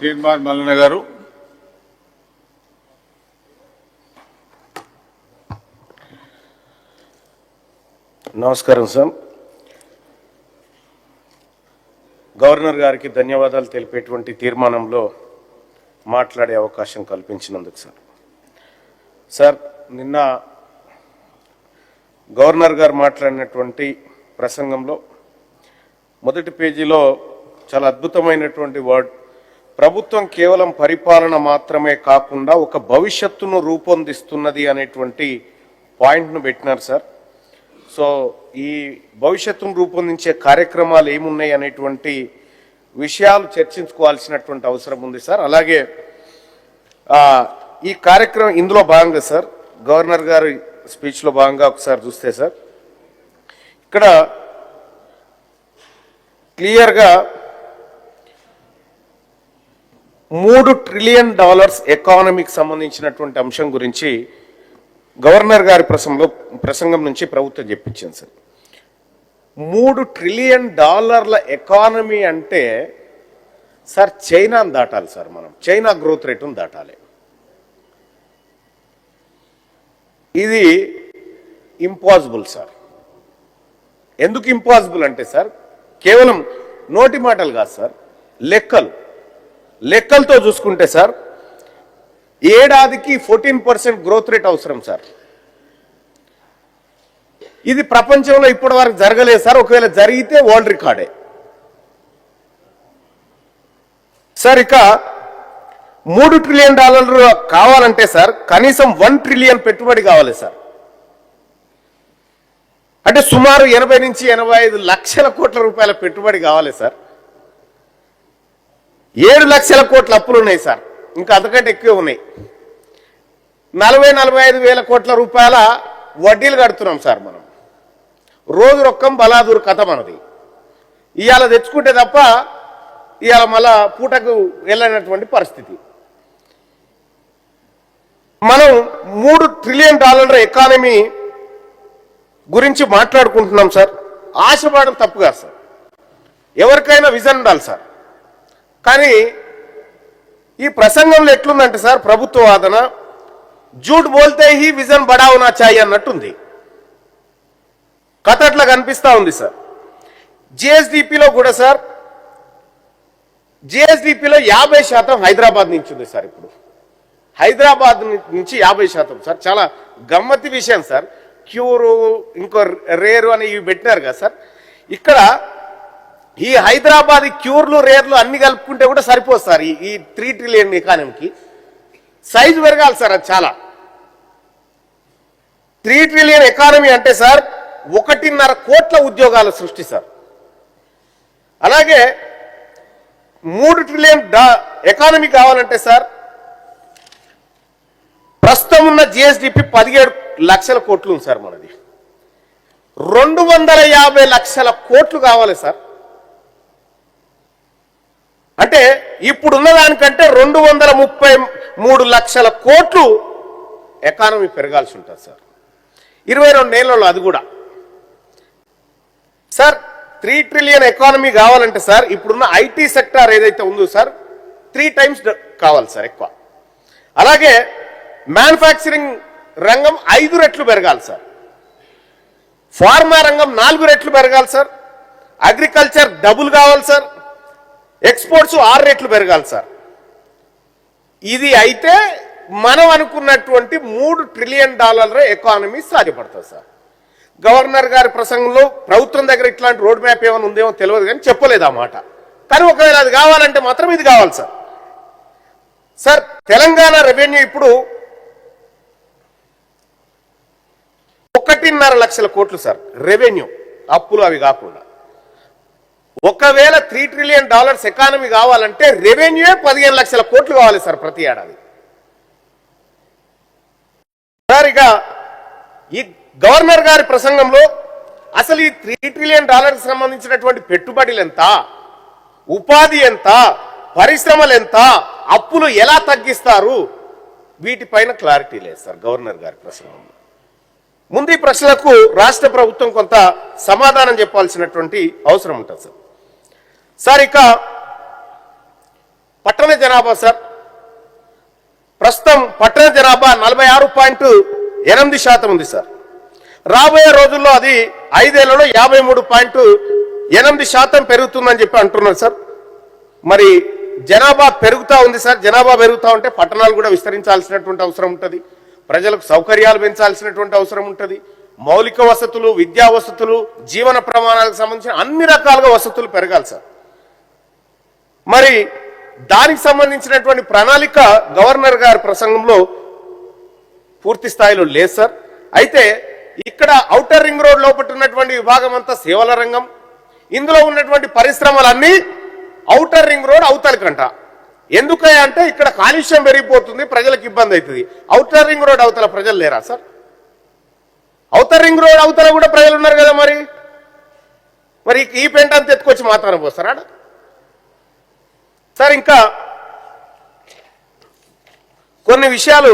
తీర్మాన్ మల్లన్న గారు. నమస్కారం sir. Governor గారికి ధన్యవాదాలు తెలిపేటువంటి తీర్మానంలో మాట్లాడే అవకాశం కల్పించినందుకు సార్ నిన్న గవర్నర్ గారు మాట్లాడినటువంటి ప్రసంగంలో మొదటి పేజీలో చాలా అద్భుతమైనటువంటి వర్డ్, ప్రభుత్వం కేవలం పరిపాలన మాత్రమే కాకుండా ఒక భవిష్యత్తును రూపొందిస్తున్నది అనేటువంటి పాయింట్ను పెట్టినారు సార్. సో ఈ భవిష్యత్తును రూపొందించే కార్యక్రమాలు ఏమున్నాయి అనేటువంటి విషయాలు చర్చించుకోవాల్సినటువంటి అవసరం ఉంది సార్. అలాగే ఈ కార్యక్రమం ఇందులో భాగంగా సార్ గవర్నర్ గారి స్పీచ్లో భాగంగా ఒకసారి చూస్తే సార్ ఇక్కడ క్లియర్గా $3 ట్రిలియన్ ఎకానమీకి సంబంధించినటువంటి అంశం గురించి గవర్నర్ గారి ప్రసంగం నుంచి ప్రభుత్వం చెప్పించింది సార్. $3 ట్రిలియన్ ఎకానమీ అంటే సార్ చైనాను దాటాలి సార్. మనం చైనా గ్రోత్ రేటును దాటాలి. ఇది ఇంపాసిబుల్ సార్. ఎందుకు ఇంపాసిబుల్ అంటే సార్ కేవలం నోటి మాటలు కాదు సార్, లెక్కలతో చూసుకుంటే సార్ ఏడాదికి 14% గ్రోత్ రేట్ అవసరం సార్. ఇది ప్రపంచంలో ఇప్పటి వరకు జరగలేదు సార్. ఒకవేళ జరిగితే వరల్డ్ రికార్డే సార్. ఇక $3 ట్రిలియన్ కావాలంటే సార్ కనీసం 1 ట్రిలియన్ పెట్టుబడి కావాలి సార్. అంటే సుమారు 80 నుంచి 85 లక్షల కోట్ల రూపాయల పెట్టుబడి కావాలి సార్. 7 లక్షల కోట్ల అప్పులు ఉన్నాయి సార్. ఇంకా అంతకంటే ఎక్కువ ఉన్నాయి. 40-45 వేల కోట్ల రూపాయల వడ్డీలు కడుతున్నాం సార్. మనం రోజు రొక్కం బలాదూరు కథ మనది. ఇవాళ తెచ్చుకుంటే తప్ప ఇవాళ మళ్ళా పూటకు వెళ్ళినటువంటి పరిస్థితి. మనం $3 ట్రిలియన్ ఎకానమీ గురించి మాట్లాడుకుంటున్నాం సార్. ఆశపడడం తప్పు కాదు సార్. ఎవరికైనా విజన్ ఉండాలి సార్. కానీ ఈ ప్రసంగంలో ఎట్లుందంటే సార్ ప్రభుత్వ వాదన జూట్ బోల్తే హీ విజన్ బడావునా చాయి అన్నట్టుంది. కథ అట్లా కనిపిస్తా ఉంది సార్. జిఎస్డిపిలో కూడా సార్ జిఎస్డిపిలో 50% హైదరాబాద్ నుంచి ఉంది సార్. ఇప్పుడు హైదరాబాద్ నుంచి 50% సార్. చాలా గమ్మత్తి విషయం సార్. క్యూరు ఇంకో రేరు అని ఇవి పెట్టినారు కదా సార్. ఇక్కడ ఈ హైదరాబాద్ క్యూర్లు రేర్లు అన్ని కలుపుకుంటే కూడా సరిపోదు సార్. ఈ 3 ట్రిలియన్ ఎకానమీకి సైజు పెరగాలి సార్. అది చాలా 3 ట్రిలియన్ ఎకానమీ అంటే సార్ 1.5 కోట్ల ఉద్యోగాల సృష్టి సార్. అలాగే 3 ట్రిలియన్ ఎకానమీ కావాలంటే సార్ ప్రస్తుతం ఉన్న జిఎస్డిపి 17 లక్షల కోట్లు ఉంది సార్. మనది 250 లక్షల కోట్లు కావాలి సార్. అంటే ఇప్పుడున్న దానికంటే 233 లక్షల కోట్లు ఎకానమీ పెరగాల్సి ఉంటుంది సార్ 22 ఏళ్లలో. అది కూడా సార్ 3 ట్రిలియన్ ఎకానమీ కావాలంటే సార్ ఇప్పుడున్న ఐటీ సెక్టార్ ఏదైతే ఉందో సార్ 3 టైమ్స్ కావాలి సార్ ఎక్కువ. అలాగే మ్యానుఫ్యాక్చరింగ్ రంగం 5 రెట్లు పెరగాలి సార్. ఫార్మా రంగం 4 రెట్లు పెరగాలి సార్. అగ్రికల్చర్ డబుల్ కావాలి సార్. ఎక్స్పోర్ట్స్ 6 రెట్లు పెరగాలి సార్. ఇది అయితే మనం అనుకున్నటువంటి $3 ట్రిలియన్ ఎకానమీ సాధ్యపడుతుంది సార్. గవర్నర్ గారి ప్రసంగంలో ప్రభుత్వం దగ్గర ఇట్లాంటి రోడ్ మ్యాప్ ఏమైనా ఉందేమో తెలియదు కానీ చెప్పలేదు ఆ మాట. కానీ ఒకవేళ అది కావాలంటే మాత్రం ఇది కావాలి సార్. సార్ తెలంగాణ రెవెన్యూ ఇప్పుడు 1.5 లక్షల కోట్లు సార్ రెవెన్యూ, అప్పులు అవి కాకుండా. ఒకవేళ $3 ట్రిలియన్ ఎకానమీ కావాలంటే రెవెన్యూ 15 లక్షల కోట్లు కావాలి సార్ ప్రతి ఏడాది. సార్ ఇక ఈ గవర్నర్ గారి ప్రసంగంలో అసలు ఈ $3 ట్రిలియన్ సంబంధించినటువంటి పెట్టుబడులు ఎంత, ఉపాధి ఎంత, పరిశ్రమలు ఎంత, అప్పులు ఎలా తగ్గిస్తారు, వీటిపైన క్లారిటీ లేదు సార్ గవర్నర్ గారి ప్రసంగంలో. ముందు ఈ ప్రశ్నలకు రాష్ట్ర ప్రభుత్వం కొంత సమాధానం చెప్పాల్సినటువంటి అవసరం ఉంటుంది సార్. సార్ ఇక పట్టణ జనాభా సార్, ప్రస్తుతం పట్టణ జనాభా 46.8% ఉంది సార్. రాబోయే రోజుల్లో అది 5 ఏళ్లలో 53.8% పెరుగుతుందని చెప్పి అంటున్నారు సార్. మరి జనాభా పెరుగుతూ ఉంది సార్. జనాభా పెరుగుతూ ఉంటే పట్టణాలు కూడా విస్తరించాల్సినటువంటి అవసరం ఉంటుంది, ప్రజలకు సౌకర్యాలు పెంచాల్సినటువంటి అవసరం ఉంటుంది, మౌలిక వసతులు, విద్యా వసతులు, జీవన ప్రమాణాలకు సంబంధించిన అన్ని రకాలుగా వసతులు పెరగాలి సార్. మరి దానికి సంబంధించినటువంటి ప్రణాళిక గవర్నర్ గారి ప్రసంగంలో పూర్తి స్థాయిలో లేదు సార్. అయితే ఇక్కడ ఔటర్ రింగ్ రోడ్ లోపల ఉన్నటువంటి విభాగం అంతా సేవల రంగం, ఇందులో ఉన్నటువంటి పరిశ్రమలన్నీ ఔటర్ రింగ్ రోడ్ అవతలకంట. ఎందుకయ్యా అంటే ఇక్కడ కాలుష్యం పెరిగిపోతుంది, ప్రజలకు ఇబ్బంది అవుతుంది. ఔటర్ రింగ్ రోడ్ అవతల ప్రజలు లేరా సార్? ఔటర్ రింగ్ రోడ్ అవతల కూడా ప్రజలు ఉన్నారు కదా. మరి ఈ పెంట అంతా ఎత్తుకొచ్చి మాత్రం పోస్తారా సార్? ఇంకా కొన్ని విషయాలు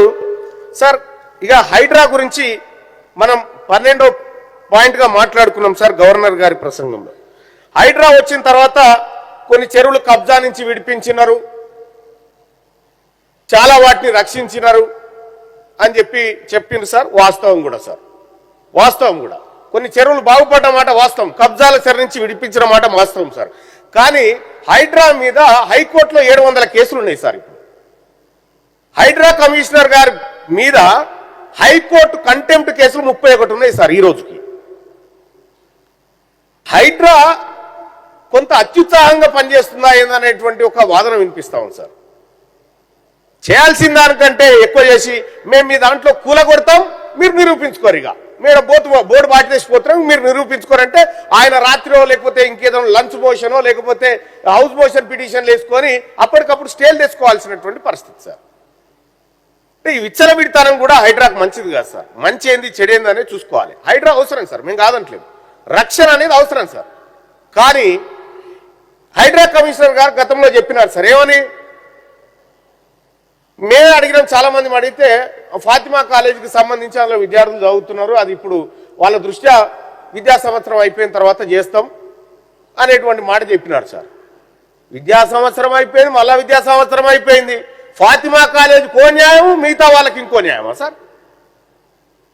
సార్. ఇక హైడ్రా గురించి మనం 12వ పాయింట్గా మాట్లాడుకున్నాం సార్ గవర్నర్ గారి ప్రసంగంలో. హైడ్రా వచ్చిన తర్వాత కొన్ని చెరువులు కబ్జా నుంచి విడిపించినారు, చాలా వాటిని రక్షించినారు అని చెప్పింది సార్. వాస్తవం కూడా సార్, వాస్తవం కూడా. కొన్ని చెరువులు బాగుపడ్డ మాట వాస్తవం, కబ్జాల చెర నుంచి విడిపించిన మాట వాస్తవం సార్. కానీ హైడ్రా మీద హైకోర్టులో 700 కేసులు ఉన్నాయి సార్. ఇప్పుడు హైడ్రా కమిషనర్ గారి మీద హైకోర్టు కంటెంప్ట్ కేసులు 31 ఉన్నాయి సార్ ఈ రోజుకి. హైడ్రా కొంత అత్యుత్సాహంగా పనిచేస్తుందా ఏందనేటువంటి ఒక వాదన వినిపిస్తా ఉంది సార్. చేయాల్సిన దానికంటే ఎక్కువ చేసి మేము మీ దాంట్లో కూలగొడతాం, మీరు నిరూపించుకోరు, ఇక మీరు బోర్డు బాటిలేసిపోతాం, మీరు నిరూపించుకోరంటే ఆయన రాత్రిలో లేకపోతే ఇంకేదో లంచ్ మోషనో లేకపోతే హౌస్ మోషన్ పిటిషన్లు వేసుకొని అప్పటికప్పుడు స్టేలు తెచ్చుకోవాల్సినటువంటి పరిస్థితి సార్. అంటే ఈ విచ్చలవిడితనం కూడా హైడ్రాకు మంచిది కాదు సార్. మంచి ఏంది చెడేంది అనేది చూసుకోవాలి. హైడ్రా అవసరం సార్, మేము కాదంటలేదు, రక్షణ అనేది అవసరం సార్. కానీ హైడ్రా కమిషనర్ గారు గతంలో చెప్పినారు సార్, ఏమని మేమే అడిగినాం, చాలా మంది అడిగితే ఫాతిమా కాలేజీకి సంబంధించి అందులో విద్యార్థులు చదువుతున్నారు, అది ఇప్పుడు వాళ్ళ దృష్ట్యా విద్యా సంవత్సరం అయిపోయిన తర్వాత చేస్తాం అనేటువంటి మాట చెప్పినారు సార్. విద్యా సంవత్సరం అయిపోయింది, మళ్ళా విద్యా సంవత్సరం అయిపోయింది. ఫాతిమా కాలేజ్ కో న్యాయం, మిగతా వాళ్ళకి ఇంకో న్యాయమా సార్?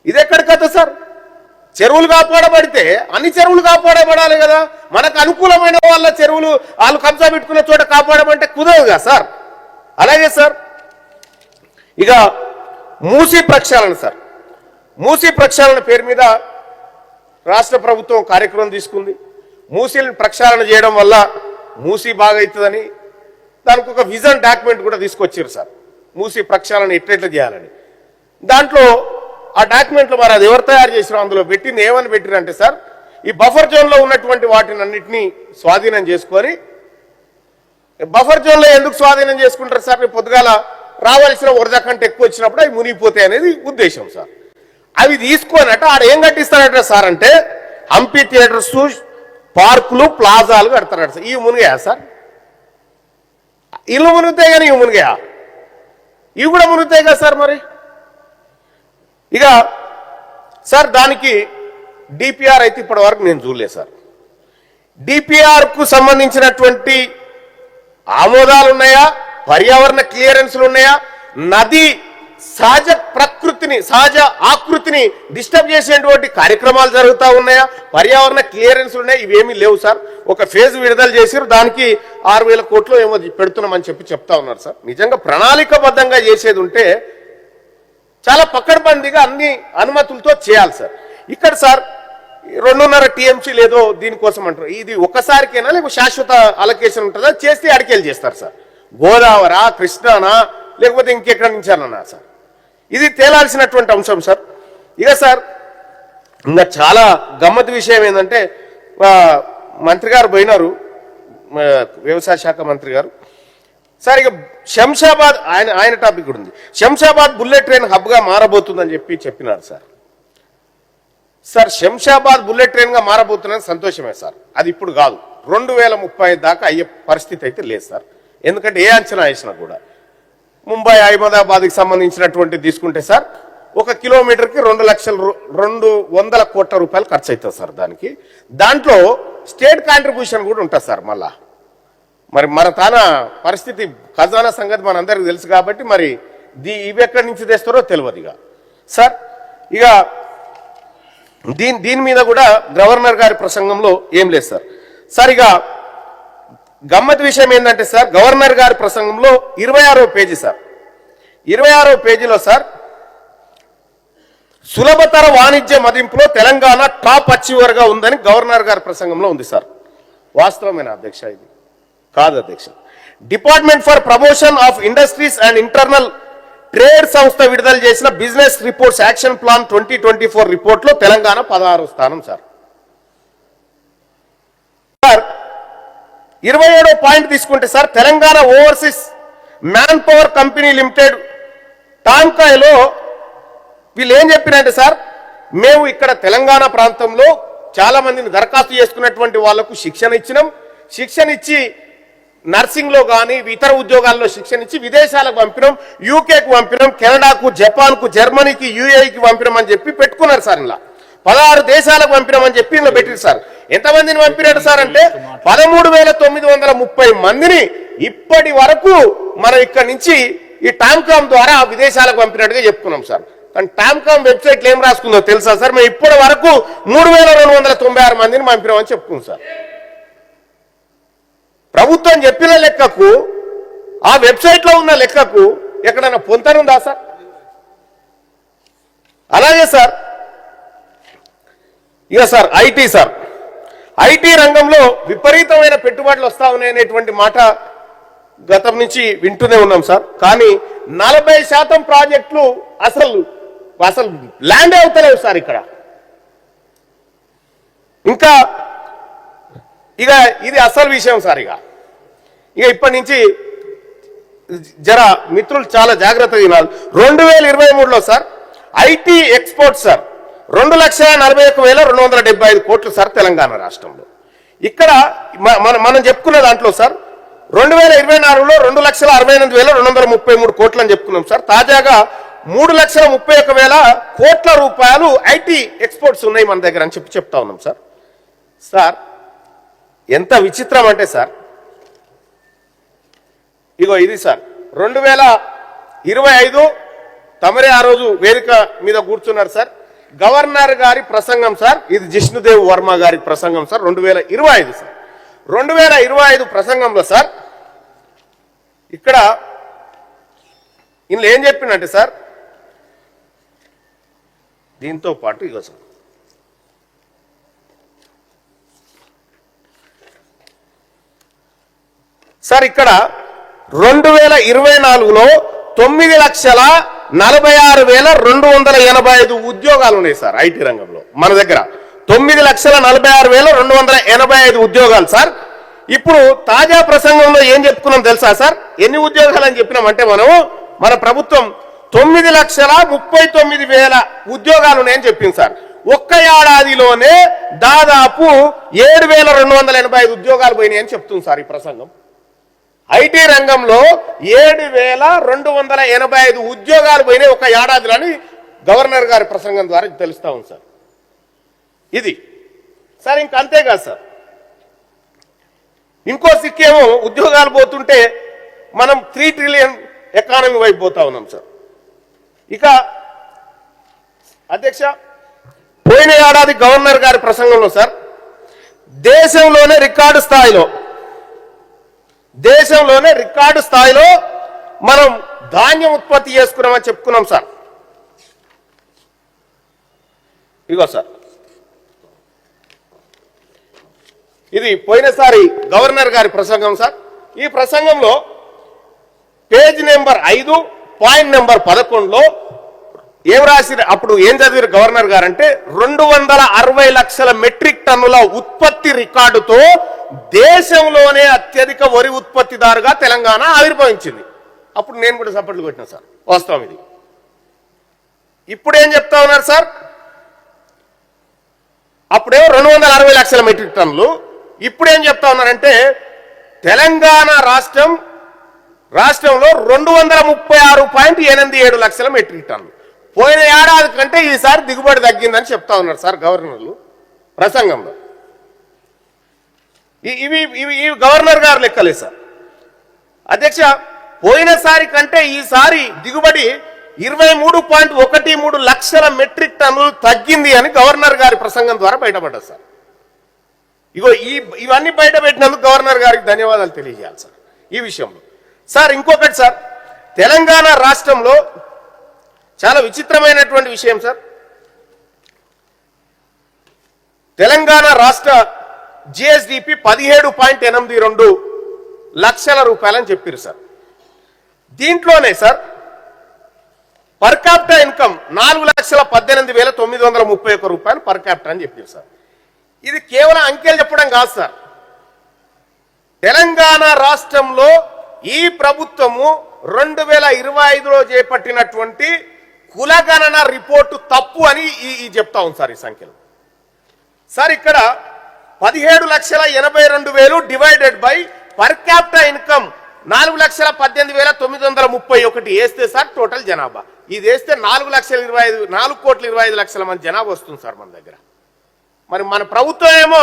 ఇది ఎక్కడి కథ సార్? చెరువులు కాపాడబడితే అన్ని చెరువులు కాపాడబడాలి కదా. మనకు అనుకూలమైన వాళ్ళ చెరువులు వాళ్ళు కబ్జా పెట్టుకున్న చోట కాపాడమంటే కుదరదుగా సార్. అలాగే సార్, ఇక మూసీ ప్రక్షాళన సార్. మూసీ ప్రక్షాళన పేరు మీద రాష్ట్ర ప్రభుత్వం కార్యక్రమం తీసుకుంది. మూసీని ప్రక్షాళన చేయడం వల్ల మూసీ బాగా అవుతుందని దానికి ఒక విజన్ డాక్యుమెంట్ కూడా తీసుకొచ్చారు సార్. మూసీ ప్రక్షాళన ఎట్లెట్లా చేయాలని దాంట్లో ఆ డాక్యుమెంట్లో మరి అది ఎవరు తయారు చేసినా అందులో పెట్టింది ఏమని పెట్టిరంటే సార్, ఈ బఫర్ జోన్లో ఉన్నటువంటి వాటిని అన్నింటినీ స్వాధీనం చేసుకొని, బఫర్ జోన్లో ఎందుకు స్వాధీనం చేసుకుంటారు సార్? రేపు పొద్దుగాల రావాల్సిన వరద కంటే ఎక్కువ వచ్చినప్పుడు అవి మునిగిపోతాయి అనేది ఉద్దేశం సార్. అవి తీసుకోనట ఆడ ఏం కట్టిస్తారట సార్ అంటే హంపి థియేటర్స్, పార్కులు, ప్లాజాలు కడతారట సార్. ఇవి మునిగాయా సార్? ఇల్లు మునుగుతాయి కానీ ఇవి మునిగాయా? ఇవి కూడా మునుగుతాయి కదా సార్. మరి ఇక సార్ దానికి డిపిఆర్ అయితే ఇప్పటి వరకు నేను చూడలేదు సార్. డిపిఆర్కు సంబంధించినటువంటి ఆమోదాలు ఉన్నాయా? పర్యావరణ క్లియరెన్స్లు ఉన్నాయా? నది సహజ ప్రకృతిని, సహజ ఆకృతిని డిస్టర్బ్ చేసేటువంటి కార్యక్రమాలు జరుగుతూ ఉన్నాయా? పర్యావరణ క్లియరెన్స్లు ఉన్నాయి? ఇవేమీ లేవు సార్. ఒక ఫేజ్ విడుదల చేసారు, దానికి 6,000 కోట్లు ఏమో పెడుతున్నామని చెప్తా ఉన్నారు సార్. నిజంగా ప్రణాళికబద్ధంగా చేసేది ఉంటే చాలా పకడ్బందీగా అన్ని అనుమతులతో చేయాలి సార్. ఇక్కడ సార్ 2.5 TMC లేదో దీనికోసం అంటారు. ఇది ఒక్కసారికైనా లేకపోతే శాశ్వత అలొకేషన్ ఉంటుందా? చేస్తే అడికేలు చేస్తారు సార్. గోదావరా, కృష్ణానా, లేకపోతే ఇంకెక్కడి నుంచి అన్నా సార్, ఇది తేలాల్సినటువంటి అంశం సార్. ఇక సార్ ఇంకా చాలా గమ్మత్ విషయం ఏంటంటే మంత్రి గారు పోయినారు, వ్యవసాయ శాఖ మంత్రి గారు సార్. ఇక శంషాబాద్ ఆయన టాపిక్ కూడా ఉంది. శంషాబాద్ బుల్లెట్ ట్రైన్ హబ్గా మారబోతుందని చెప్పినారు సార్. సార్ శంషాబాద్ బుల్లెట్ ట్రైన్గా మారబోతున్నది సంతోషమే సార్. అది ఇప్పుడు కాదు, 2030 దాకా అయ్యే పరిస్థితి అయితే లేదు సార్. ఎందుకంటే ఏ అంచనా వేసినా కూడా ముంబై, అహ్మదాబాద్కి సంబంధించినటువంటి తీసుకుంటే సార్ 1 కిలోమీటర్కి 200 కోట్ల రూపాయలు ఖర్చు అవుతుంది సార్. దాంట్లో స్టేట్ కాంట్రిబ్యూషన్ కూడా ఉంటుంది సార్. మళ్ళా మరి మన తాన పరిస్థితి ఖజానా సంగతి మనందరికీ తెలుసు కాబట్టి మరి ఇవి ఎక్కడి నుంచి తెస్తారో తెలియదు. ఇక సార్ ఇక దీని మీద కూడా గవర్నర్ గారి ప్రసంగంలో ఏం లేదు సార్. సార్ ఇక గమ్మత్ విషయం ఏంటంటే సార్, గవర్నర్ గారి ప్రసంగంలో 26వ పేజీ సార్, 26వ పేజీలో సార్ సులభతర వాణిజ్య మదింపులో తెలంగాణ టాప్ అచీవర్ గా ఉందని గవర్నర్ గారి ప్రసంగంలో ఉంది సార్. వాస్తవమైన అధ్యక్ష? ఇది కాదు అధ్యక్ష. Department for promotion of industries and internal trade సంస్థ విడుదల చేసిన business reports action plan 2024 report లో తెలంగాణ 16వ స్థానం సార్. 27వ పాయింట్ తీసుకుంటే sir, Telangana overseas manpower company limited టాంకాయలో వీళ్ళు ఏం చెప్పినంటే సార్, మేము ఇక్కడ తెలంగాణ ప్రాంతంలో చాలా మందిని దరఖాస్తు చేసుకున్నటువంటి వాళ్లకు శిక్షణ ఇచ్చినాం. శిక్షణ ఇచ్చి నర్సింగ్ లో కానీ ఇతర ఉద్యోగాల్లో శిక్షణ ఇచ్చి విదేశాలకు పంపినాం, యూకేకు పంపినాం, కెనడాకు, జపాన్కు, జర్మనీకి, యూఏఈకి పంపినాం అని చెప్పి పెట్టుకున్నారు సార్. ఇలా 16 దేశాలకు పంపినామని చెప్పి ఇలా పెట్టింది సార్. ఎంతమందిని పంపినాడు సార్ అంటే 13,930 మందిని ఇప్పటి వరకు మనం ఇక్కడి నుంచి ఈ టామ్కామ్ ద్వారా విదేశాలకు పంపినట్టుగా చెప్పుకున్నాం సార్. కానీ టామ్కామ్ వెబ్సైట్ ఏం రాసుకుందో తెలుసా సార్? మేము ఇప్పటి వరకు 3,296 మందిని పంపినామని చెప్పుకున్నాం సార్. ప్రభుత్వం చెప్పిన లెక్కకు ఆ వెబ్సైట్ లో ఉన్న లెక్కకు ఎక్కడైనా పొంతనుందా సార్? అలాగే సార్ ఇక సార్ ఐటీ సార్, ఐటీ రంగంలో విపరీతమైన పెట్టుబడులు వస్తా ఉన్నాయనేటువంటి మాట గతం నుంచి వింటూనే ఉన్నాం సార్. కానీ 40% ప్రాజెక్టులు అసలు ల్యాండ్ అవుతలేవు సార్ ఇక్కడ. ఇంకా ఇక ఇది అసలు విషయం సార్. ఇక ఇప్పటి నుంచి జర మిత్రులు చాలా జాగ్రత్తగా వినాలి. 2023లో సార్ ఐటీ ఎక్స్పోర్ట్ సార్ 2,41,275 కోట్లు సార్ తెలంగాణ రాష్ట్రంలో. ఇక్కడ మనం చెప్పుకున్న దాంట్లో సార్ 2024లో 2,68,233 కోట్లు అని చెప్పుకున్నాం సార్. తాజాగా 3,31,000 కోట్ల రూపాయలు ఐటీ ఎక్స్పోర్ట్స్ ఉన్నాయి మన దగ్గర అని చెప్తా ఉన్నాం సార్. సార్ ఎంత విచిత్రం అంటే సార్, ఇగో ఇది సార్ 2025 తమరే ఆ రోజు వేదిక మీద కూర్చున్నారు సార్. గవర్నర్ గారి ప్రసంగం సార్, ఇది జిష్ణుదేవ్ వర్మ గారి ప్రసంగం సార్ 2025 సార్. 2025 ప్రసంగంలో సార్ ఇక్కడ ఇందులో ఏం చెప్పిందంటే సార్, దీంతో పాటు ఇగో సార్ సార్ ఇక్కడ 2024లో 9,46,285 ఉద్యోగాలు ఉన్నాయి సార్ ఐటీ రంగంలో మన దగ్గర. 9,46,285 ఉద్యోగాలు సార్. ఇప్పుడు తాజా ప్రసంగంలో ఏం చెప్పుకున్నాం తెలుసా సార్? ఎన్ని ఉద్యోగాలు అని చెప్పినామంటే మన ప్రభుత్వం 9,39,000 ఉద్యోగాలు ఉన్నాయని చెప్పింది సార్. ఒక్క ఏడాదిలోనే దాదాపు 7,285 ఉద్యోగాలు పోయినాయి అని చెప్తుంది సార్ ఈ ప్రసంగం. ఐటీ రంగంలో 7,285 ఉద్యోగాలు పోయినాయి ఒక ఏడాదిలోని గవర్నర్ గారి ప్రసంగం ద్వారా తెలుస్తా ఉంది సార్. ఇది సార్ ఇంకంతేకాదు సార్, ఇంకో సిక్కేమో ఉద్యోగాలు పోతుంటే మనం 3 ట్రిలియన్ ఎకానమీ వైపు పోతా ఉన్నాం సార్. ఇక అధ్యక్ష పోయిన ఏడాది గవర్నర్ గారి ప్రసంగంలో సార్ దేశంలోనే రికార్డు స్థాయిలో మనం ధాన్యం ఉత్పత్తి చేసుకున్నామని చెప్పుకున్నాం సార్. ఇగో సార్ ఇది పోయినసారి గవర్నర్ గారి ప్రసంగం సార్. ఈ ప్రసంగంలో పేజ్ నెంబర్ 5 పాయింట్ నెంబర్ 11లో ఏం రాసి అప్పుడు ఏం చదివారు గవర్నర్ గారు అంటే 260 లక్షల మెట్రిక్ టన్నుల ఉత్పత్తి రికార్డుతో దేశంలోనే అత్యధిక వరి ఉత్పత్తిదారుగా తెలంగాణ ఆవిర్భవించింది. అప్పుడు నేను కూడా సపోర్ట్లు కొట్టినా సార్. వాస్తవం ఇది. ఇప్పుడు ఏం చెప్తా ఉన్నారు సార్? అప్పుడేమో 260 లక్షల మెట్రిక్ టన్నులు, ఇప్పుడు ఏం చెప్తా ఉన్నారంటే తెలంగాణ రాష్ట్రంలో 236.87 లక్షల మెట్రిక్ టన్నులు. పోయిన ఏడాది కంటే ఈసారి దిగుబడి తగ్గిందని చెప్తా ఉన్నారు సార్ గవర్నర్లు ప్రసంగంలో. ఇవి ఇవి ఇవి గవర్నర్ గారు లెక్కలే సార్. అధ్యక్ష, పోయినసారి కంటే ఈసారి దిగుబడి 23.13 లక్షల మెట్రిక్ టన్నులు తగ్గింది అని గవర్నర్ గారి ప్రసంగం ద్వారా బయటపడ్డది సార్. ఇగో ఇవన్నీ బయట పెట్టినందుకు గవర్నర్ గారికి ధన్యవాదాలు తెలియజేయాలి సార్. ఈ విషయంలో సార్ ఇంకొకటి సార్, తెలంగాణ రాష్ట్రంలో చాలా విచిత్రమైనటువంటి విషయం సార్. తెలంగాణ రాష్ట్ర జిఎస్డిపి 17.82 లక్షల రూపాయలని చెప్పారు సార్. దీంట్లోనే సార్ పర్ క్యాపిటల్ ఇన్కమ్ 4,18,931 రూపాయలు పర్ క్యాపిటల్ అని చెప్పారు సార్. ఇది కేవలం అంకెలు చెప్పడం కాదు సార్. తెలంగాణ రాష్ట్రంలో ఈ ప్రభుత్వము 2025లో చేపట్టినటువంటి కులగణన రిపోర్టు తప్పు అని చెప్తా ఉంది సార్. ఈ సంఖ్యలు సార్ ఇక్కడ 17,82,000 divided by per capital income 4,18,931 వేస్తే సార్ టోటల్ జనాభా ఇది వేస్తే 4,25,4,25,00,000 మంది జనాభా వస్తుంది సార్ మన దగ్గర. మరి మన ప్రభుత్వం ఏమో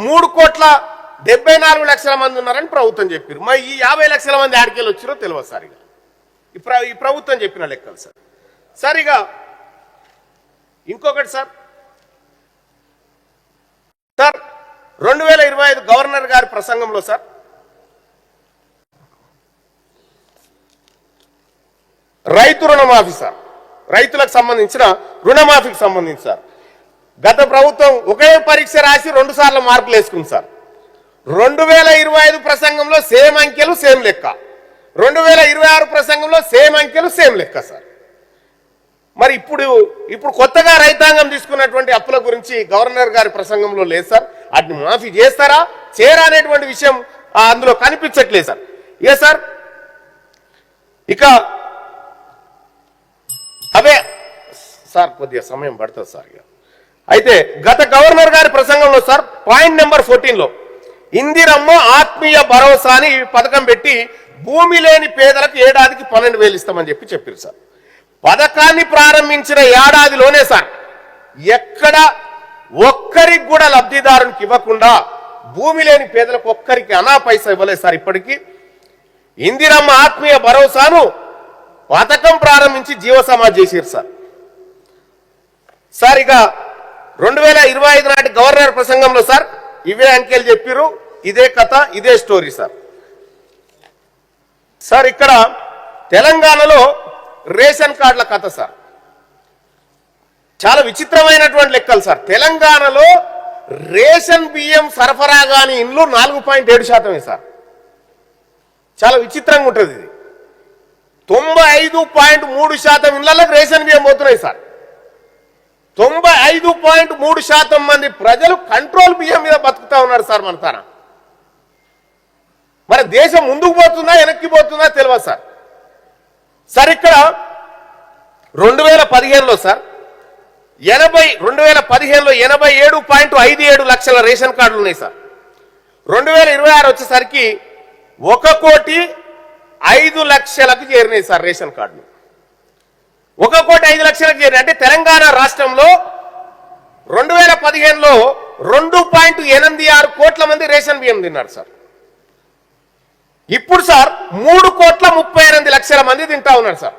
3,74,00,000 మంది ఉన్నారని ప్రభుత్వం చెప్పారు. మరి ఈ 50 లక్షల మంది ఆడికెళ్ళి వచ్చారో తెలియదు సార్. ఈ ప్రభుత్వం చెప్పిన లెక్కలు సార్. సార్ ఇక ఇంకొకటి సార్, 2025 గవర్నర్ గారి ప్రసంగంలో సార్ రైతు రుణమాఫీ సార్, రైతులకు సంబంధించిన రుణమాఫీకి సంబంధించి సార్ గత ప్రభుత్వం ఒకే పరీక్ష రాసి 2 సార్లు మార్కులు వేసుకుంది సార్. 2025 ప్రసంగంలో సేమ్ అంకెలు సేమ్ లెక్క, 2026 ప్రసంగంలో సేమ్ అంకెలు సేమ్ లెక్క సార్. మరి ఇప్పుడు కొత్తగా రైతాంగం తీసుకున్నటువంటి అప్పుల గురించి గవర్నర్ గారి ప్రసంగంలో లేదు సార్. వాటిని మాఫీ చేస్తారా చేయరా అనేటువంటి విషయం అందులో కనిపించట్లేదు సార్. ఏ సార్ ఇక అవే సార్ కొద్దిగా సమయం పడుతుంది సార్. అయితే గత గవర్నర్ గారి ప్రసంగంలో సార్ పాయింట్ నెంబర్ 14లో ఇందిరమ్మ ఆత్మీయ భరోసాని పథకం పెట్టి భూమి లేని పేదలకు ఏడాదికి 12,000 ఇస్తామని చెప్పారు సార్. పథకాన్ని ప్రారంభించిన ఏడాదిలోనే సార్ ఎక్కడ ఒక్కరికి కూడా లబ్ధిదారునికి ఇవ్వకుండా భూమి లేని పేదలకు ఒక్కరికి అనా పైసా ఇవ్వలేదు సార్. ఇప్పటికీ ఇందిరమ్మ ఆత్మీయ భరోసాను పథకం ప్రారంభించి జీవ సమాజ్ చేశారు సార్. సార్ ఇక 2025 నాటి గవర్నర్ ప్రసంగంలో సార్ ఇవే అంకెలు చెప్పారు, ఇదే కథ ఇదే స్టోరీ సార్. సార్ ఇక్కడ తెలంగాణలో రేషన్ కార్డుల కథ సార్ చాలా విచిత్రమైనటువంటి లెక్కలు సార్. తెలంగాణలో రేషన్ బియ్యం సరఫరా కాని ఇండ్లు 4.7% సార్. చాలా విచిత్రంగా ఉంటుంది ఇది. 95.3% ఇళ్లకు రేషన్ బియ్యం పోతున్నాయి సార్. 95.3% మంది ప్రజలు కంట్రోల్ బియ్యం మీద బతుకుతా ఉన్నారు సార్ మన తన. మరి దేశం ముందుకు పోతుందా వెనక్కి పోతుందా తెలియదు సార్. సార్ ఇక్కడ 2015లో సార్ 87.57 లక్షల రేషన్ కార్డులు ఉన్నాయి సార్. 2026 వచ్చేసరికి 1,05,00,000కు చేరినాయి సార్ రేషన్ కార్డులు. 1,05,00,000కు చేరినాయి అంటే తెలంగాణ రాష్ట్రంలో 2015లో 2.86 కోట్ల మంది రేషన్ బియ్యం తిన్నారు సార్. ఇప్పుడు సార్ 3,38,00,000 మంది తింటా ఉన్నారు సార్.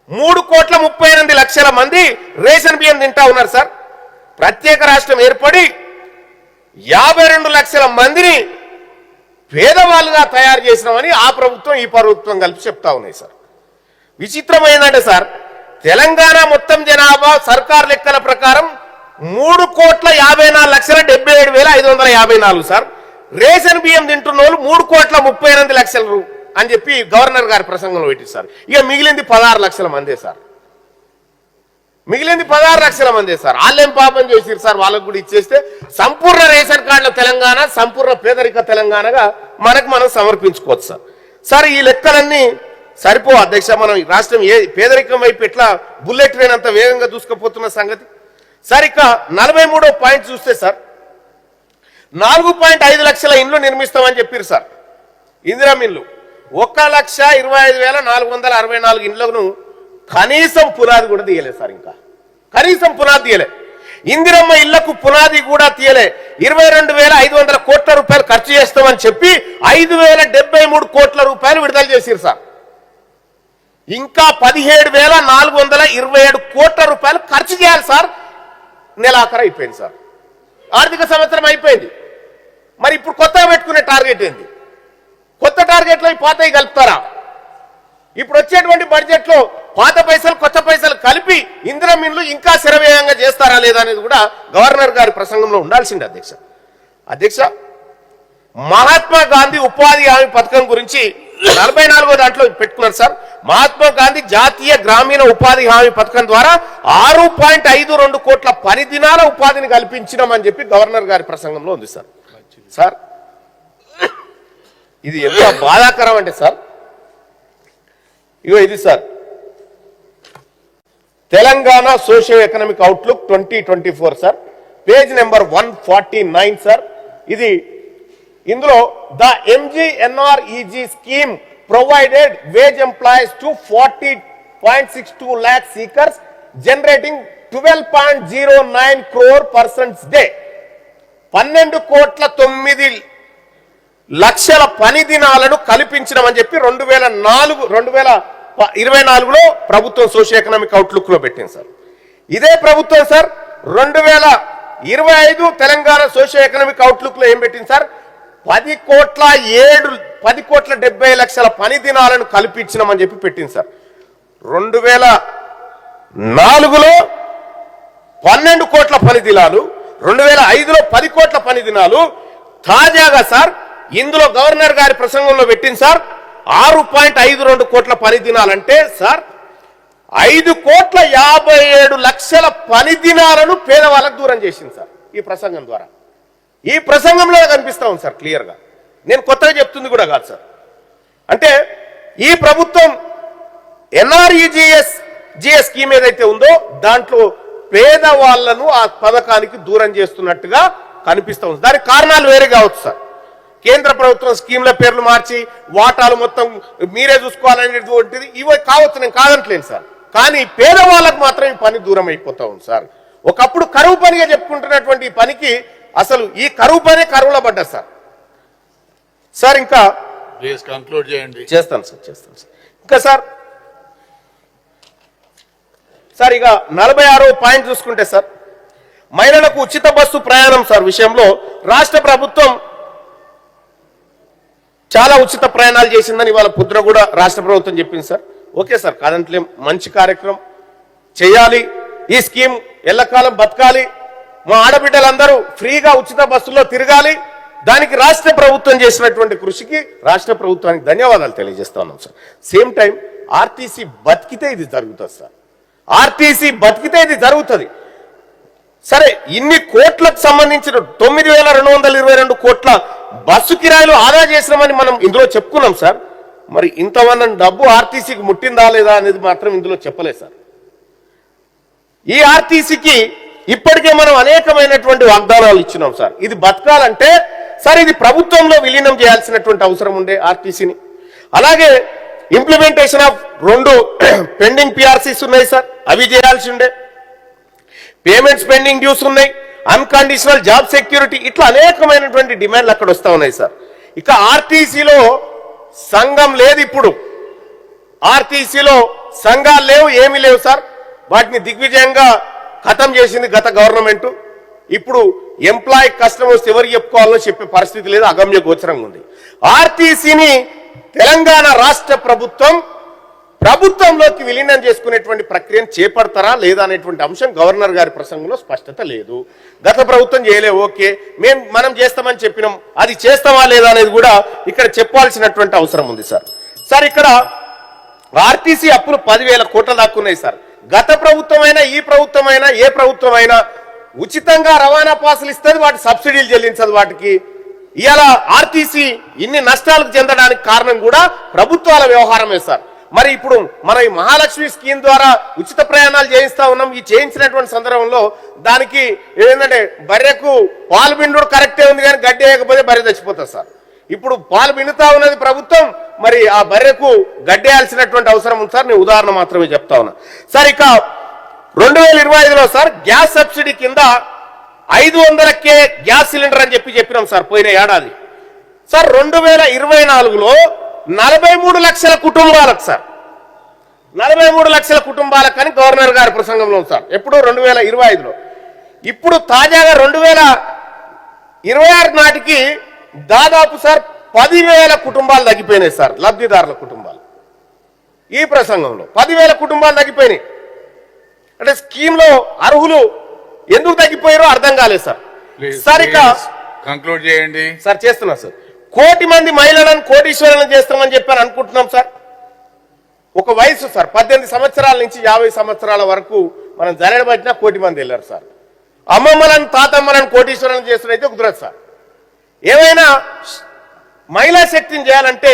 3,38,00,000 మంది రేషన్ బియ్యం తింటా ఉన్నారు సార్. ప్రత్యేక రాష్ట్రం ఏర్పడి 52 లక్షల మందిని పేదవాళ్ళుగా తయారు చేసినామని ఆ ప్రభుత్వం ఈ ప్రభుత్వం కలిపి చెప్తా ఉన్నాయి సార్. విచిత్రమైందంటే సార్ తెలంగాణ మొత్తం జనాభా సర్కార్ లెక్కల ప్రకారం 3,54,77,554 సార్. రేషన్ బియ్యం తింటున్న వాళ్ళు 3,38,00,000 అని చెప్పి గవర్నర్ గారి ప్రసంగంలో పెట్టి సార్. ఇక మిగిలింది 16 లక్షల మందే సార్. మిగిలింది 16 లక్షల మందే సార్. వాళ్ళేం పాపం చేసిరు సార్, వాళ్ళకు కూడా ఇచ్చేస్తే సంపూర్ణ రేషన్ కార్డుల తెలంగాణ, సంపూర్ణ పేదరిక తెలంగాణగా మనం సమర్పించుకోవచ్చు సార్. సార్ ఈ లెక్కలన్నీ సరిపో అధ్యక్ష. మనం రాష్ట్రం పేదరికం వైపు ఎట్లా బుల్లెట్ ట్రైన్ అంత వేగంగా దూసుకుపోతున్న సంగతి సార్. ఇక 43వ పాయింట్ చూస్తే సార్ 4.5 లక్షల ఇండ్లు నిర్మిస్తామని చెప్పారు సార్. ఇందిరా ఇల్లు 1,25,464 ఇండ్లను కనీసం పునాది కూడా తీయలేదు సార్. ఇంకా కనీసం పునాది తీయలే. ఇందిరమ్మ ఇళ్లకు పునాది కూడా తీయలే. 22,500 కోట్ల రూపాయలు ఖర్చు చేస్తామని చెప్పి 5,073 కోట్ల రూపాయలు విడుదల చేశారు సార్. ఇంకా 17,427 కోట్ల రూపాయలు ఖర్చు చేయాలి సార్. నెలాఖరు అయిపోయింది సార్, ఆర్థిక సంవత్సరం అయిపోయింది. మరి ఇప్పుడు కొత్తగా పెట్టుకునే టార్గెట్ ఏంది? కొత్త టార్గెట్లో ఈ పాతవి కలుపుతారా? ఇప్పుడు వచ్చేటువంటి బడ్జెట్ లో పాత పైసలు కొత్త పైసలు కలిపి ఇందిరా మిన్లు ఇంకా శరవేగంగా చేస్తారా లేదా అనేది కూడా గవర్నర్ గారి ప్రసంగంలో ఉండాల్సింది. అధ్యక్ష, మహాత్మా గాంధీ ఉపాధి హామీ పథకం గురించి 44వ దాంట్లో పెట్టుకున్నారు సార్. మహాత్మా గాంధీ జాతీయ గ్రామీణ ఉపాధి హామీ పథకం ద్వారా 6.52 కోట్ల పని దినాల ఉపాధిని కల్పించినామని చెప్పి గవర్నర్ గారి ప్రసంగంలో ఉంది సార్. సార్ ఇది ఎంత బాధాకరం అంటే సార్, ఇగో ఇది sir Telangana socio economic outlook 2024 sir, page number 149 sir. ఇది ఇందులో the MGNREG scheme provided wage employees to 40.62 lakh seekers generating 12.09 crore persons day. 12.9 లక్షల పని దినాలను కల్పించడం చెప్పి 2024లో ప్రభుత్వం సోషియో ఎకనామిక్ అవుట్లుక్ లో పెట్టింది సార్. ఇదే ప్రభుత్వం sir 2025 Telangana socio economic outlook లో ఏం పెట్టింది సార్? 10.70 లక్షల పని దినాలను కల్పించమని చెప్పి పెట్టింది సార్. 2004లో 12 కోట్ల పని దినాలు, 2005లో 10 కోట్ల పని దినాలు. తాజాగా సార్ ఇందులో గవర్నర్ గారి ప్రసంగంలో పెట్టింది సార్ 6.52 కోట్ల పని దినాలంటే సార్ 5.57 లక్షల పని దినాలను పేదవాళ్ళకు దూరం చేసింది సార్ ఈ ప్రసంగం ద్వారా. ఈ ప్రసంగంలో కనిపిస్తా ఉంది సార్ క్లియర్ గా. నేను కొత్తగా చెప్తుంది కూడా కాదు సార్. అంటే ఈ ప్రభుత్వం NREGS స్కీమ్ ఏదైతే ఉందో దాంట్లో పేదవాళ్లను ఆ పథకానికి దూరం చేస్తున్నట్టుగా కనిపిస్తా ఉంది. దానికి కారణాలు వేరే కావచ్చు సార్. కేంద్ర ప్రభుత్వం స్కీమ్ల పేర్లు మార్చి వాటాలు మొత్తం మీరే చూసుకోవాలనేటువంటిది ఇవి కావచ్చు, నేను కాదంటలేను సార్. కానీ పేదవాళ్ళకు మాత్రం ఈ పని దూరం అయిపోతా ఉంది సార్. ఒకప్పుడు కరువు పనిగా చెప్పుకుంటున్నటువంటి ఈ పనికి అసలు ఈ కరువు పనే కరువులో పడ్డా సార్. సార్ ఇంకా కంక్లూడ్ చేయండి. చేస్తాను సార్. ఇంకా సార్ ఇక 46వ పాయింట్ చూసుకుంటే సార్ మహిళలకు ఉచిత బస్సు ప్రయాణం సార్ విషయంలో రాష్ట్ర ప్రభుత్వం చాలా ఉచిత ప్రయాణాలు చేసిందని ఇవాళ పుత్ర కూడా రాష్ట్ర ప్రభుత్వం చెప్పింది సార్. ఓకే సార్, కాదంటలేం, మంచి కార్యక్రమం చేయాలి. ఈ స్కీమ్ ఎల్లకాలం బతకాలి. మా ఆడబిడ్డలందరూ ఫ్రీగా ఉచిత బస్సుల్లో తిరగాలి. దానికి రాష్ట్ర ప్రభుత్వం చేసినటువంటి కృషికి రాష్ట్ర ప్రభుత్వానికి ధన్యవాదాలు తెలియజేస్తా ఉన్నాం సార్. సేమ్ టైం ఆర్టీసీ బతికితే ఇది జరుగుతుంది సార్. ఆర్టీసీ బతికితే ఇది జరుగుతుంది. సరే, ఇన్ని కోట్లకు సంబంధించిన 9,222 కోట్ల బస్సు కిరాయిలు ఆదా చేసినామని మనం ఇందులో చెప్పుకున్నాం సార్. మరి ఇంతవన్న డబ్బు ఆర్టీసీకి ముట్టిందా లేదా అనేది మాత్రం ఇందులో చెప్పలేదు సార్. ఈ ఆర్టీసీకి ఇప్పటికే మనం అనేకమైనటువంటి వాగ్దానాలు ఇచ్చినాం సార్. ఇది బతకాలంటే సార్ ఇది ప్రభుత్వంలో విలీనం చేయాల్సినటువంటి అవసరం ఉండే ఆర్టీసీని. అలాగే ఇంప్లిమెంటేషన్ ఆఫ్ 2 పెండింగ్ PRCs ఉన్నాయి సార్, అవి చేయాల్సి ఉండే. పేమెంట్స్ పెండింగ్ డ్యూస్ ఉన్నాయి, అన్కండిషనల్ జాబ్ సెక్యూరిటీ, ఇట్లా అనేకమైనటువంటి డిమాండ్లు అక్కడ వస్తా ఉన్నాయి సార్. ఇక ఆర్టీసీలో సంఘం లేదు. ఇప్పుడు ఆర్టీసీలో సంఘాలు లేవు, ఏమీ లేవు సార్. వాటిని దిగ్విజయంగా ఖతం చేసింది గత గవర్నమెంట్. ఇప్పుడు ఎంప్లాయీ కస్టమర్స్ ఎవరికి చెప్పుకోవాలో చెప్పే పరిస్థితి లేదు, అగమ్య గోచరంగా ఉంది. ఆర్టీసీని తెలంగాణ రాష్ట్ర ప్రభుత్వంలోకి విలీనం చేసుకునేటువంటి ప్రక్రియను చేపడతారా లేదా అనేటువంటి అంశం గవర్నర్ గారి ప్రసంగంలో స్పష్టత లేదు. గత ప్రభుత్వం చేయలే, ఓకే, మనం చేస్తామని చెప్పినాం, అది చేస్తామా లేదా అనేది కూడా ఇక్కడ చెప్పాల్సినటువంటి అవసరం ఉంది సార్. సార్ ఇక్కడ ఆర్టీసీ అప్పులు 10,000 కోట్ల దాకా ఉన్నాయి సార్. గత ప్రభుత్వమైనా ఈ ప్రభుత్వమైనా ఏ ప్రభుత్వమైనా ఉచితంగా రవాణా పాసులు ఇస్తుంది, వాటి సబ్సిడీలు చెల్లించదు వాటికి. ఇలా ఆర్టీసీ ఇన్ని నష్టాలకు చెందడానికి కారణం కూడా ప్రభుత్వాల వ్యవహారమే సార్. మరి ఇప్పుడు మన ఈ మహాలక్ష్మి స్కీమ్ ద్వారా ఉచిత ప్రయాణాలు చేయిస్తా ఉన్నాం. ఈ చేయించినటువంటి సందర్భంలో దానికి ఏంటంటే బర్రెకు పాలు పిండుడు కరెక్టే ఉంది, కానీ గడ్డి వేయకపోతే బర్రె చచ్చిపోతుంది సార్. ఇప్పుడు పాలు పిండుతా ఉన్నది ప్రభుత్వం, మరి ఆ బర్రెకు గడ్డేయాల్సినటువంటి అవసరం ఉంది సార్. నేను ఉదాహరణ మాత్రమే చెప్తా ఉన్నా సార్. ఇక 2025లో సార్ గ్యాస్ సబ్సిడీ కింద 500కే గ్యాస్ సిలిండర్ అని చెప్పినాం సార్ పోయిన ఏడాది. సార్ 2024లో 43 లక్షల కుటుంబాలకు సార్ 43 లక్షల కుటుంబాలకు అని గవర్నర్ గారి ప్రసంగంలో సార్ ఎప్పుడు 2025లో. ఇప్పుడు తాజాగా 2026 నాటికి దాదాపు సార్ 10,000 కుటుంబాలు తగ్గిపోయినాయి సార్, లబ్ధిదారుల కుటుంబాలు. ఈ ప్రసంగంలో 10,000 కుటుంబాలు తగ్గిపోయినాయి. అంటే స్కీమ్ లో అర్హులు ఎందుకు తగ్గిపోయారో అర్థం కాలేదు సార్. సార్ ఇక కంక్లూడ్ చేయండి సార్. చేస్తున్నా సార్. 1 కోటి మంది మహిళలను కోటీశ్వరులను చేస్తామని చెప్పారు అనుకుంటున్నాం సార్. ఒక వయసు సార్ 18 సంవత్సరాల నుంచి 50 సంవత్సరాల వరకు మనం జరగబట్టినా 1 కోటి మంది వెళ్ళారు సార్. అమ్మమ్మలను తాతమ్మలను కోటీశ్వరులను చేస్తున్నైతే కుదరదు సార్. ఏమైనా మహిళా శక్తిని చేయాలంటే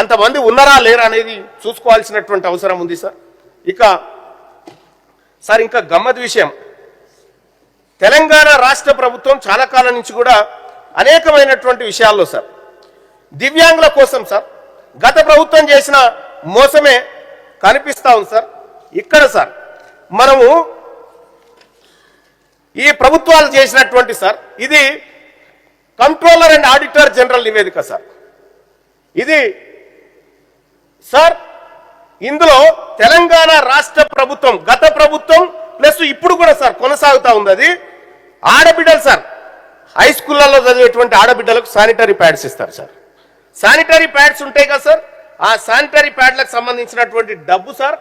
అంతమంది ఉన్నారా లేరా అనేది చూసుకోవాల్సినటువంటి అవసరం ఉంది సార్. ఇక సార్ ఇంకా గమ్మత్ విషయం, తెలంగాణ రాష్ట్ర ప్రభుత్వం చాలా కాలం నుంచి కూడా అనేకమైనటువంటి విషయాల్లో సార్ దివ్యాంగుల కోసం సార్ గత ప్రభుత్వం చేసిన మోసమే కనిపిస్తా ఉంది సార్. ఇక్కడ సార్ మనము ఈ ప్రభుత్వాలు చేసినటువంటి సార్ ఇది కంట్రోలర్ అండ్ ఆడిటర్ జనరల్ నివేదిక సార్. ఇది సార్ ఇందులో తెలంగాణ రాష్ట్ర ప్రభుత్వం గత ప్రభుత్వం ప్లస్ ఇప్పుడు కూడా సార్ కొనసాగుతా ఉంది. అది ఆడబిడ్డలు సార్ హై స్కూళ్ళలో చదివేటువంటి ఆడబిడ్డలకు శానిటరీ ప్యాడ్స్ ఇస్తారు సార్. శానిటరీ ప్యాడ్స్ ఉంటాయి కదా సార్, ఆ శానిటరీ ప్యాడ్లకు సంబంధించినటువంటి డబ్బు సార్,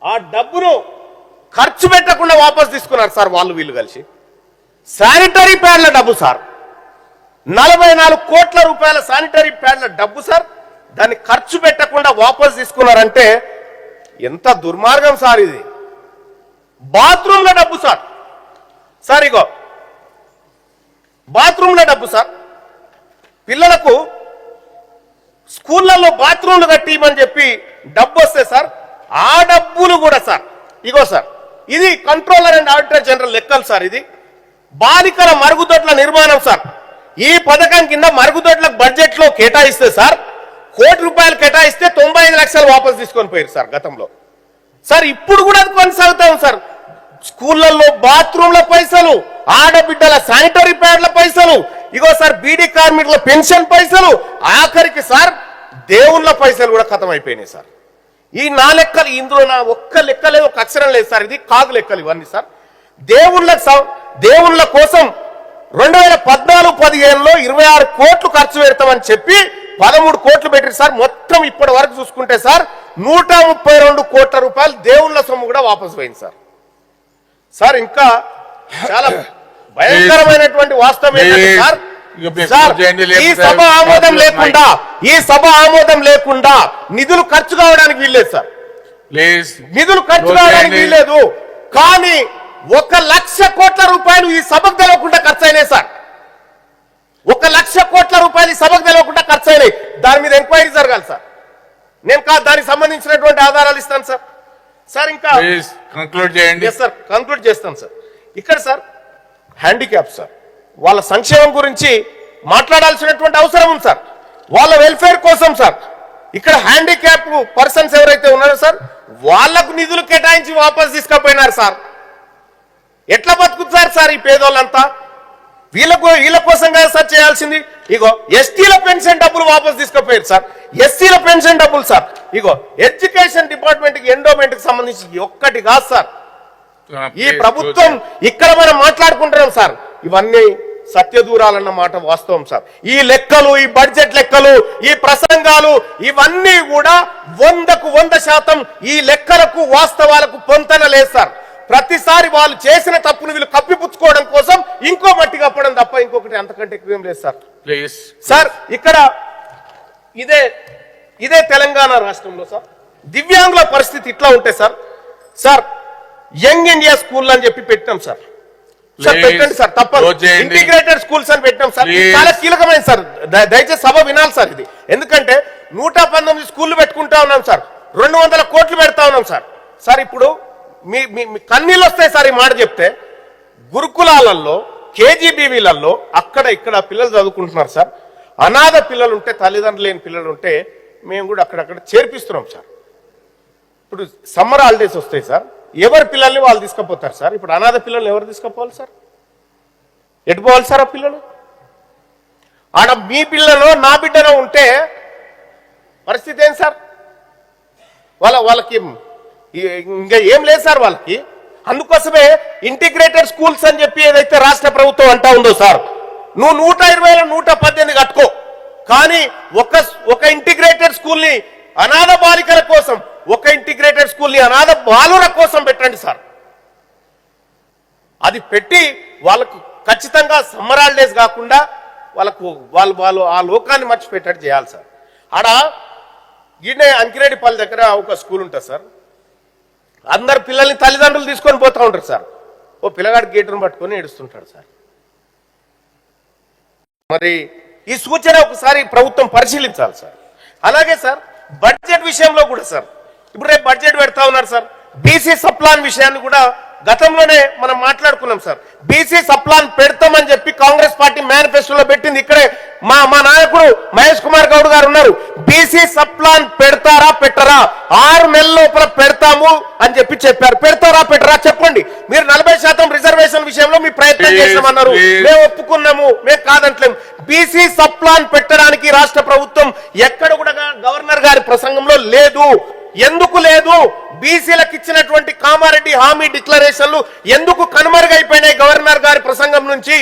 ఆ డబ్బును ఖర్చు పెట్టకుండా వాపస్ తీసుకున్నారు సార్ వాళ్ళు వీళ్ళు కలిసి. శానిటరీ ప్యాడ్ల డబ్బు సార్ 44 కోట్ల రూపాయల శానిటరీ ప్యాడ్ల డబ్బు సార్, దాన్ని ఖర్చు పెట్టకుండా వాపస్ తీసుకున్నారంటే ఎంత దుర్మార్గం సార్ ఇది. బాత్రూంల డబ్బు సార్, సార్ ఇగో బాత్రూంల డబ్బు సార్, పిల్లలకు స్కూళ్ళల్లో బాత్రూంలు కట్టిమని చెప్పి డబ్బు వస్తే సార్ ఆ డబ్బులు కూడా సార్ ఇగో సార్ ఇది కంట్రోలర్ అండ్ ఆడిటర్ జనరల్ లెక్కలు సార్. ఇది బాలికల మరుగుదొడ్ల నిర్మాణం సార్, ఈ పథకం కింద మరుగుదొడ్లకు బడ్జెట్ లో కేటాయిస్తే సార్ 1 కోటి రూపాయలు కేటాయిస్తే 95 లక్షలు వాపస్ తీసుకొని పోయారు సార్ గతంలో. సార్ ఇప్పుడు కూడా అది కొనసాగుతాం సార్. స్కూళ్ళల్లో బాత్రూంల పైసలు, ఆడబిడ్డల శానిటరీ ప్యాడ్ల పైసలు, ఇగో సార్ బీడీ కార్మికుల పెన్షన్ పైసలు, ఆఖరికి సార్ దేవుళ్ళ పైసలు కూడా ఖతం అయిపోయినాయి సార్. ఈ నా లెక్కలు ఇందులో నా ఒక్క లెక్క లేదు, ఒక అక్షరం లేదు సార్. ఇది కాగు లెక్కలు ఇవన్నీ సార్. దేవుళ్ళ కోసం 2014-15లో 26 కోట్లు ఖర్చు పెడతామని చెప్పి 13 కోట్లు పెట్టారు సార్. మొత్తం ఇప్పటి వరకు చూసుకుంటే సార్ 132 కోట్ల రూపాయలు దేవుళ్ళ సొమ్ము కూడా వాపసు పోయింది సార్. సార్ ఇంకా చాలా భయంకరమైనటువంటి వాస్తవం ఏంటంటే సార్ ఈ సభ ఆమోదం లేకుండా నిధులు ఖర్చు కావడానికి వీల్లేదు సార్. నిధులు ఖర్చు కావడానికి వీల్లేదు. కానీ 1,00,000 కోట్ల రూపాయలు ఈ సభకు తెలవకుండా ఖర్చు అయినాయి సార్. 1,00,000 కోట్ల రూపాయలు ఈ సభకు తెలవకుండా ఖర్చు అయినాయి. దాని మీద ఎంక్వైరీ జరగాలి సార్. నేను దానికి సంబంధించినటువంటి ఆధారాలు ఇస్తాను సార్. సార్ ఇంకా కంక్లూడ్ చేయండి సార్. కంక్లూడ్ చేస్తాను సార్. ఇక్కడ సార్ హ్యాండిక్యాప్ సార్ వాళ్ళ సంక్షేమం గురించి మాట్లాడాల్సినటువంటి అవసరం ఉంది సార్. వాళ్ళ వెల్ఫేర్ కోసం సార్ ఇక్కడ హ్యాండిక్యాప్ పర్సన్స్ ఎవరైతే ఉన్నారో సార్ వాళ్లకు నిధులు కేటాయించి వాపస్ తీసుకుపోయినారు సార్. ఎట్లా బతుకుతారు సార్ ఈ పేదోళ్ళంతా? వీళ్ళ కోసం కదా సార్ చేయాల్సింది. ఇగో ఎస్టీల పెన్షన్ డబ్బులు వాపస్ తీసుకుపోయారు సార్. ఎస్సీల పెన్షన్ డబ్బులు సార్ ఇగో ఎడ్యుకేషన్ డిపార్ట్మెంట్ కి ఎండోమెంట్ కి సంబంధించి ఒక్కటి కాదు సార్. ఈ ప్రభుత్వం ఇక్కడ మనం మాట్లాడుకుంటున్నాం సార్, ఇవన్నీ సత్యదూరాలన్న మాట వాస్తవం సార్. ఈ లెక్కలు, ఈ బడ్జెట్ లెక్కలు, ఈ ప్రసంగాలు ఇవన్నీ కూడా 100కు 100% ఈ లెక్కలకు వాస్తవాలకు పొంతన లేదు సార్. ప్రతిసారి వాళ్ళు చేసిన తప్పును వీళ్ళు కప్పిపుచ్చుకోవడం కోసం ఇంకో మట్టి కప్పడం తప్ప ఇంకొకటి అంతకంటే ఎక్కువ ఏం లేదు సార్. సార్ ఇక్కడ ఇదే తెలంగాణ రాష్ట్రంలో సార్ దివ్యాంగుల పరిస్థితి ఇట్లా ఉంటే సార్ యంగ్ ఇండియా స్కూల్ అని చెప్పి పెట్టాం సార్. పెట్టండి సార్, తప్పదు. ఇంటిగ్రేటెడ్ స్కూల్స్ అని పెట్టాం సార్. చాలా కీలకమైంది సార్, దయచేసి సభ వినాలి సార్. ఇది ఎందుకంటే 119 స్కూళ్లు పెట్టుకుంటా ఉన్నాం సార్, 200 కోట్లు పెడతా ఉన్నాం సార్. సార్ ఇప్పుడు మీ కన్నీళ్ళు వస్తాయి సార్ ఈ మాట చెప్తే. గురుకులాలలో, కేజీబీవీలలో అక్కడ ఇక్కడ పిల్లలు చదువుకుంటున్నారు సార్. అనాథ పిల్లలు ఉంటే, తల్లిదండ్రులు లేని పిల్లలు ఉంటే మేము కూడా అక్కడక్కడ చేర్పిస్తున్నాం సార్. ఇప్పుడు సమ్మర్ హాలిడేస్ వస్తాయి సార్, ఎవరి పిల్లల్ని వాళ్ళు తీసుకుపోతారు సార్. ఇప్పుడు అనాథ పిల్లల్ని ఎవరు తీసుకుపోవాలి సార్? ఎటు పోవాలి సార్ ఆ పిల్లలు? ఆడ మీ పిల్లలో నా బిడ్డలో ఉంటే పరిస్థితి ఏం సార్? వాళ్ళకి ఇంకా ఏం లేదు సార్ వాళ్ళకి. అందుకోసమే ఇంటిగ్రేటెడ్ స్కూల్స్ అని చెప్పి ఏదైతే రాష్ట్ర ప్రభుత్వం అంటా ఉందో సార్, నువ్వు 120లో 118 కట్టుకో, కానీ ఒక ఇంటిగ్రేటెడ్ స్కూల్ ని అనాథ బాలికల కోసం, ఒక ఇంటిగ్రేటెడ్ స్కూల్ ని అనాథ బాలుర కోసం పెట్టండి సార్. అది పెట్టి వాళ్ళకు ఖచ్చితంగా సమ్మర్ హాలిడేస్ కాకుండా వాళ్ళు ఆ లోకాన్ని మర్చిపెట్టట్టు చేయాలి సార్. ఆడ ఈయన అంకిరెడ్డిపల్లి దగ్గర ఒక స్కూల్ ఉంటుంది సార్. అందరు పిల్లల్ని తల్లిదండ్రులు తీసుకొని పోతా ఉంటారు సార్. ఓ పిల్లగాడు గేటును పట్టుకొని ఏడుస్తుంటాడు సార్. మరి ఈ సూచన ఒకసారి ప్రభుత్వం పరిశీలించాలి సార్. అలాగే సార్ బడ్జెట్ విషయంలో కూడా సార్, ఇప్పుడు రేపు బడ్జెట్ పెడతా ఉన్నారు సార్. బీసీ సప్లాన్ విషయాన్ని కూడా గతంలోనే మనం మాట్లాడుకున్నాం సార్. బీసీ సప్లాన్ పెడతామని చెప్పి కాంగ్రెస్ పార్టీ మేనిఫెస్టోలో పెట్టింది. ఇక్కడే మా నాయకుడు మహేష్ కుమార్ గౌడ్ గారు ఉన్నారు. బీసీ సప్లాన్ పెడతారా పెట్టరా? 6 నెలల లోపల పెడతాము అని చెప్పి చెప్పారు. పెడతారా పెట్టరా చెప్పండి. మీరు 40% రిజర్వేషన్ విషయంలో మీ ప్రయత్నం చేస్తామన్నారు, మేము ఒప్పుకున్నాము, మేము కాదంటలేము. బీసీ సప్లాన్ పెట్టడానికి రాష్ట్ర ప్రభుత్వం ఎక్కడ కూడా గవర్నర్ గారి ప్రసంగంలో లేదు. ఎందుకు లేదు? బీసీలకు ఇచ్చినటువంటి కామారెడ్డి హామీ డిక్లరేషన్లు ఎందుకు కనుమరుగైపోయినాయి గవర్నర్ గారి ప్రసంగం నుంచి?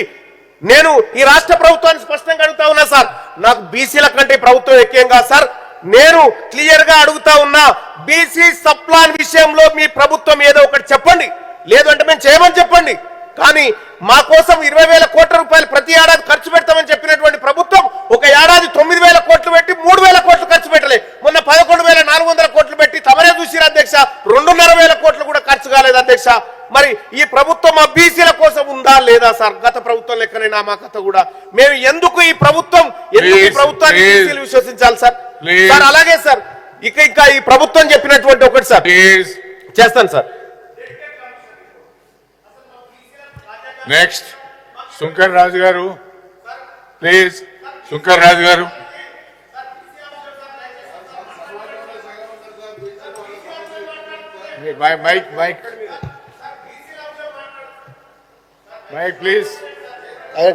నేను ఈ రాష్ట్ర ప్రభుత్వాన్ని స్పష్టంగా అడుగుతా ఉన్నా సార్. నాకు బీసీల కంటే ప్రభుత్వం ఎక్కువ కాదు సార్. నేను క్లియర్ గా అడుగుతా ఉన్నా, బీసీ సప్లాన్ విషయంలో మీ ప్రభుత్వం ఏదో ఒకటి చెప్పండి, లేదు అంటే మేము చేయమని చెప్పండి. కానీ మా కోసం 20,000 కోట్ల రూపాయలు ప్రతి ఏడాది ఖర్చు పెడతామని చెప్పినటువంటి ప్రభుత్వం ఒక ఏడాది 9,000 కోట్లు పెట్టి 3,000 కోట్లు ఖర్చు పెట్టలే. మొన్న 11,400 కోట్లు పెట్టి తమరే చూసిరు అధ్యక్ష, 2,500 కోట్లు కూడా ఖర్చు కాలేదు అధ్యక్ష. మరి ఈ ప్రభుత్వం మా బీసీల కోసం ఉందా లేదా సార్? గత ప్రభుత్వం లెక్కనే మా కథ కూడా. మేము ఎందుకు ఈ ప్రభుత్వాన్ని బీసీలు విశ్వసించాలి సార్? సార్ అలాగే సార్ ఇంకా ఈ ప్రభుత్వం చెప్పినటువంటి ఒకటి సార్ చేస్తాను సార్. నెక్స్ట్ శంకర్ రాజు గారు ప్లీజ్. శంకర్ రాజు గారు మైక్ ప్లీజ్. ఆయన